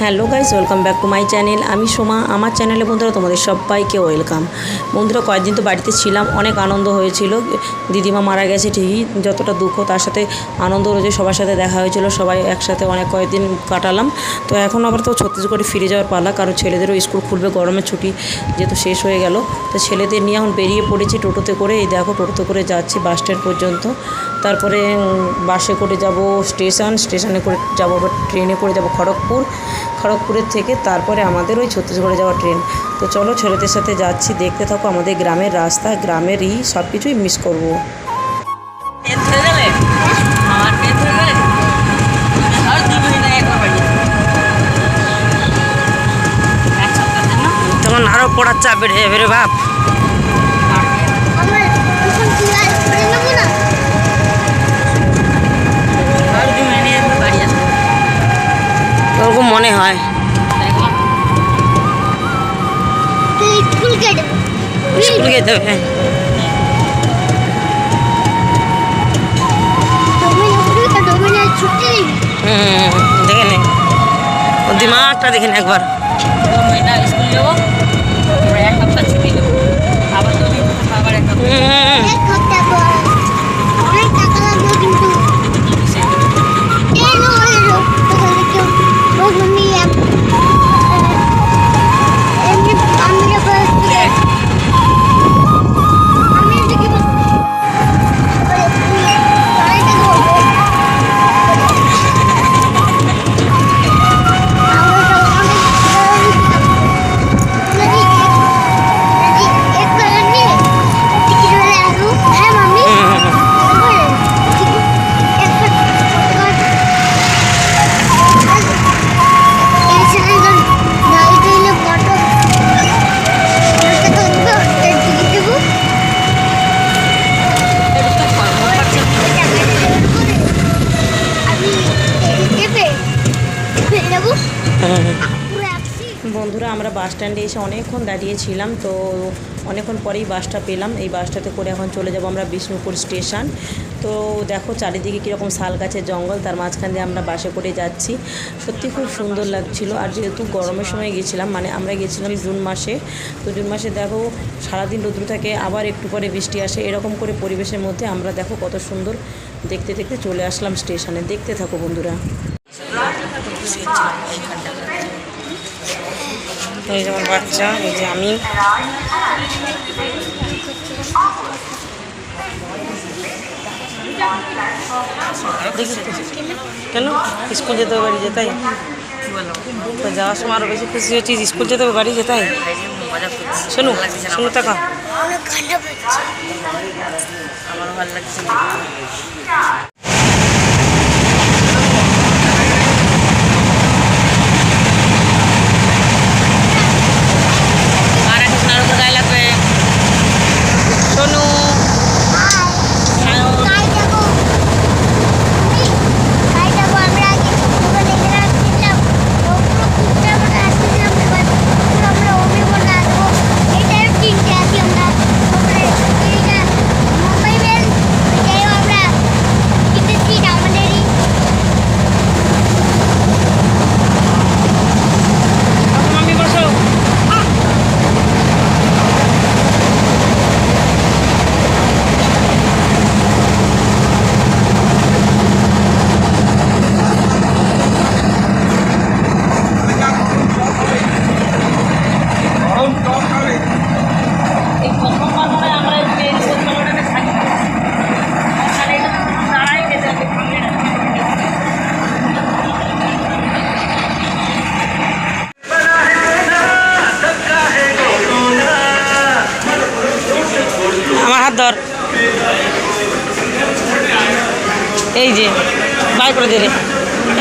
Hello guys, welcome back to my channel. আমি সোমা। আমার চ্যানেলে বন্ধুরা তোমাদের সবাইকে ওয়েলকাম। বন্ধুরা, কয়েকদিন তো বাড়িতে ছিলাম, অনেক আনন্দ হয়েছিল। দিদিমা মারা গেছে ঠিকই, যতটা দুঃখ তার সাথে আনন্দ রয়েছে, সবার সাথে দেখা হয়েছিল, সবাই একসাথে অনেক কয়েকদিন কাটালাম। তো এখন আবার তো ছত্তিশগড়ে ফিরে যাওয়ার পালা, কারণ ছেলেদেরও স্কুল খুলবে, গরমের ছুটি যেহেতু শেষ হয়ে গেল। তো ছেলেদের নিয়ে এখন বেরিয়ে পড়েছি টোটোতে করে। এই দেখো, টোটোতে করে যাচ্ছি বাস স্ট্যান্ড পর্যন্ত, তারপরে বাসে করে যাব স্টেশনে করে যাব, আবার ট্রেনে করে যাব খড়গপুরের থেকে তারপরে আমাদের ওই ছত্তিশগড়ে যাওয়া ট্রেন। তো চলো, ছেলেদের সাথে যাচ্ছি, দেখতে থাকো আমাদের গ্রামের রাস্তা, গ্রামেরই সব কিছুই মিস করবো। তখন আরও পড়ার চাপ বেড়ে যাবে রে বাপ। ওরকম মনে হয়। স্কুল যেতে হবে। দেখে নে, ও দিমাগটা দেখে নে একবার। স্কুল যাবো, এক সপ্তাহ ছুটি নেবো, আবার বন্ধুরা, আমরা বাস স্ট্যান্ডে এসে অনেকক্ষণ দাঁড়িয়েছিলাম। তো অনেকক্ষণ পরেই বাসটা পেলাম। এই বাসটাতে করে এখন চলে যাব আমরা বিষ্ণুপুর স্টেশন। তো দেখো চারিদিকে কীরকম শাল গাছের জঙ্গল, তার মাঝখান দিয়ে আমরা বাসে করে যাচ্ছি। সত্যি খুব সুন্দর লাগছিল। আর যেহেতু গরমের সময় গেছিলাম, মানে আমরা গেছিলাম জুন মাসে, তো জুন মাসে দেখো সারাদিন রৌদ্র থাকে, আবার একটু পরে বৃষ্টি আসে, এরকম করে পরিবেশের মধ্যে আমরা দেখো কত সুন্দর দেখতে দেখতে চলে আসলাম স্টেশনে। দেখতে থাকো বন্ধুরা। এই যে আমার বাচ্চা, এই যে আমি। কেন স্কুল যেতে হবে বাড়ি যেতাই? তো যাওয়ার সময় আরো বেশি খুশি হচ্ছি, স্কুল যেতে হবে বাড়ি যেতাই। শোনো শোনো, টাকা আমার ভালো লাগছে। ধর, এই যে বাই করে দে রে,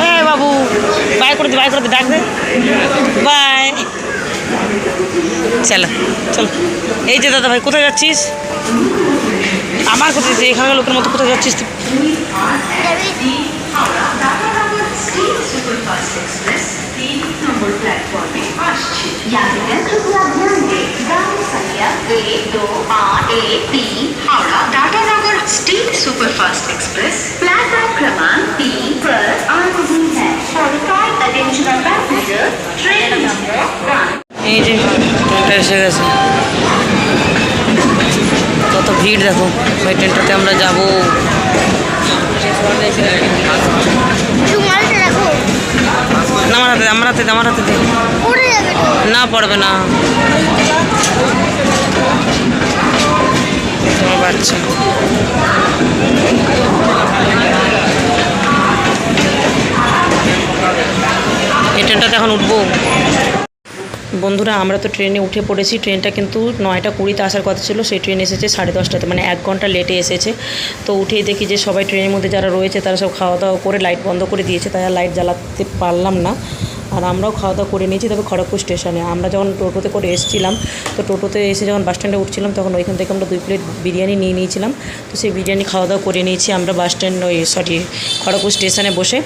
এ বাবু বাই করে দে, ডাক দে, বাই। চলো চলো। এই যে দাদা ভাই, কোথায় যাচ্ছিস? আমার কোথায়, এখানকার লোকের মতো কোথায় যাচ্ছিস তুই? स्टील सुपरफास्ट एक्सप्रेस प्लेटफॉर्म क्रमांक 3 पर आ रही है। अटेंशन ऑफ पैसेंजर्स এসে গেছে। কত ভিড় দেখো, ওই ট্রেনটাতে আমরা যাবো। আমার হাতে দে। না পড়বে না, তোমার বাচ্চা। এই ট্রেনটাতে এখন উঠবো। বন্ধুরা আমরা তো ট্রেনে উঠে পড়েছি। ট্রেনটা কিন্তু 9টা 20-তে আসার কথা ছিল, সেই ট্রেন এসেছে 10:30-তে, মানে 1 ঘন্টা লেটে এসেছে। তো উঠেই দেখি যে সবাই ট্রেনের মধ্যে যারা রয়েছে তারা সব খাওয়া দাওয়া করে লাইট বন্ধ করে দিয়েছে, তাই আর লাইট জ্বালাতে পারলাম না। আর আমরাও খাওয়া দাওয়া করে নিয়েছি। তবে খড়গপুর স্টেশনে আমরা যখন টোটোতে করে এসেছিলাম, তো টোটোতে এসে যখন বাস স্ট্যান্ডে উঠছিলাম তখন ওইখান থেকে আমরা 2 প্লেট বিরিয়ানি নিয়ে নিয়েছিলাম। তো সেই বিরিয়ানি খাওয়া দাওয়া করে নিয়েছি আমরা বাস স্ট্যান্ড খড়গপুর স্টেশনে বসে।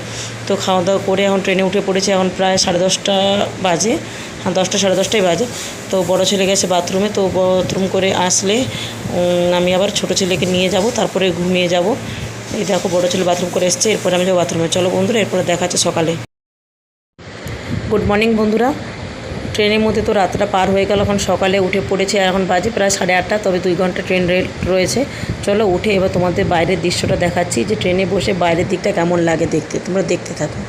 তো খাওয়া দাওয়া করে এখন ট্রেনে উঠে পড়েছে। এখন প্রায় 10:30 বাজে, হ্যাঁ 10টা 10:30 বাজে। তো বড় ছেলে গেছে বাথরুমে, তো বাথরুম করে আসলে আমি আবার ছোটো ছেলেকে নিয়ে যাব, তারপরে ঘুমিয়ে যাব। এই দেখো বড় ছেলে বাথরুম করে এসছে, এরপরে আমি যাবো বাথরুমে। চলো বন্ধুরা, এরপরে দেখা যাচ্ছে সকালে। গুড মর্নিং বন্ধুরা। ট্রেনের মধ্যে তো রাতটা পার হয়ে গেল, এখন সকালে উঠে পড়েছে। এখন বাজে প্রায় 8:30, তবে 2 ঘন্টা ট্রেন রয়েছে। চলো উঠে এবার তোমাদের বাইরের দৃশ্যটা দেখাচ্ছি, যে ট্রেনে বসে বাইরের দিকটা কেমন লাগে দেখতে। তোমরা দেখতে থাকো।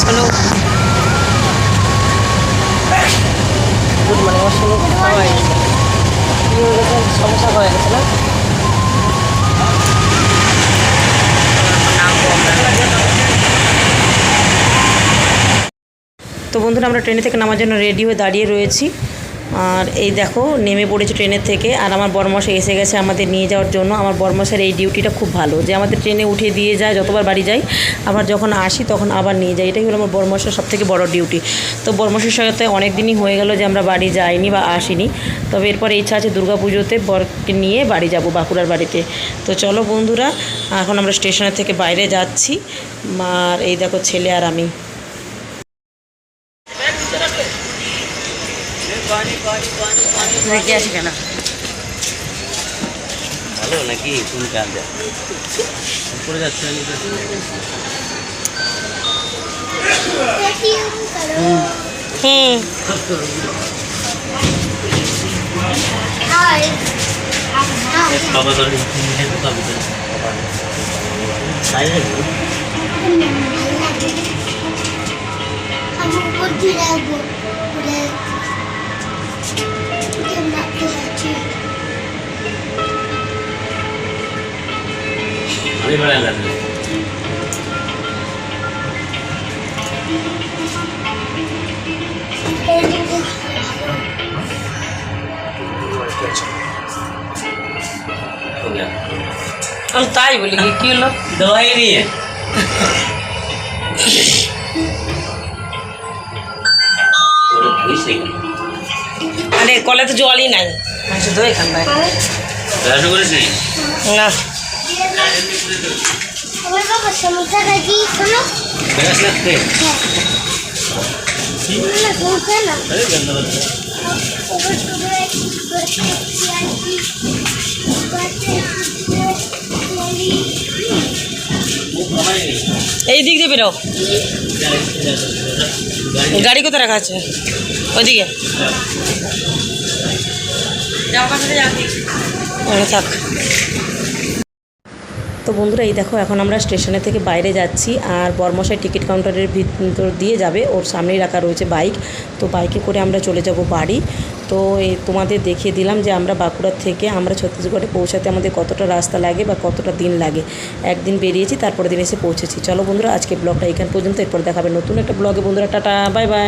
চলো গুড মর্নিং। আমার সঙ্গে খাওয়া হয়ে গেছে, সমস্যা হয়ে গেছে না। তো বন্ধুরা আমরা ট্রেনে থেকে নামার জন্য রেডি হয়ে দাঁড়িয়ে রয়েছি। আর এই দেখো নেমে পড়েছি ট্রেনের থেকে। আর আমার বরমশাই এসে গেছে আমাদের নিয়ে যাওয়ার জন্য। আমার বরমশাইয়ের এই ডিউটিটা খুব ভালো, যে আমাদের ট্রেনে উঠিয়ে দিয়ে যায় যতবার বাড়ি যাই, আবার যখন আসি তখন আবার নিয়ে যায়। এটাই হলো আমার বরমশাইয়ের সবথেকে বড় ডিউটি। তো বরমশাইয়ের সাথে অনেক দিনই হয়ে গেল যে আমরা বাড়ি যাইনি বা আসিনি। তবে এরপরে ইচ্ছা আছে দুর্গাপুজোতে বরকে নিয়ে বাড়ি যাব, বাঁকুড়ার বাড়িতে। তো চলো বন্ধুরা, এখন আমরা স্টেশনের থেকে বাইরে যাচ্ছি। আর এই দেখো ছেলে আর আমি। রেখে আসি কেন? ভালো নাকি কোন কাজ উপরে যাচ্ছে বাবা ধরে তাই বলি কি হলো দওয়াই নিয়ে আরে কলে তো জলই নাই, শুধু এখানটায় না। এই দিক দিয়ে বেরো, গাড়ি কোথায় রাখা আছে ওইদিকে থাক। তো বন্ধুরা এই দেখো এখন আমরা স্টেশনে থেকে বাইরে যাচ্ছি। আর বরমশাই টিকিট কাউন্টারের ভিতর দিয়ে যাবে, ওর সামনেই রাখা রয়েছে বাইক। তো বাইকে করে আমরা চলে যাব বাড়ি। তো এই তোমাদের দেখিয়ে দিলাম যে আমরা বাঁকুড়ার থেকে আমরা ছত্তিশগড়ে পৌঁছাতে আমাদের কতটা রাস্তা লাগে বা কতটা দিন লাগে। একদিন বেরিয়েছি, তারপরে দিন এসে পৌঁছেছি। চলো বন্ধুরা আজকে ব্লগটা এখান পর্যন্ত, এরপর দেখাবে নতুন একটা ব্লগে। বন্ধুরা টাটা, বাই বাই।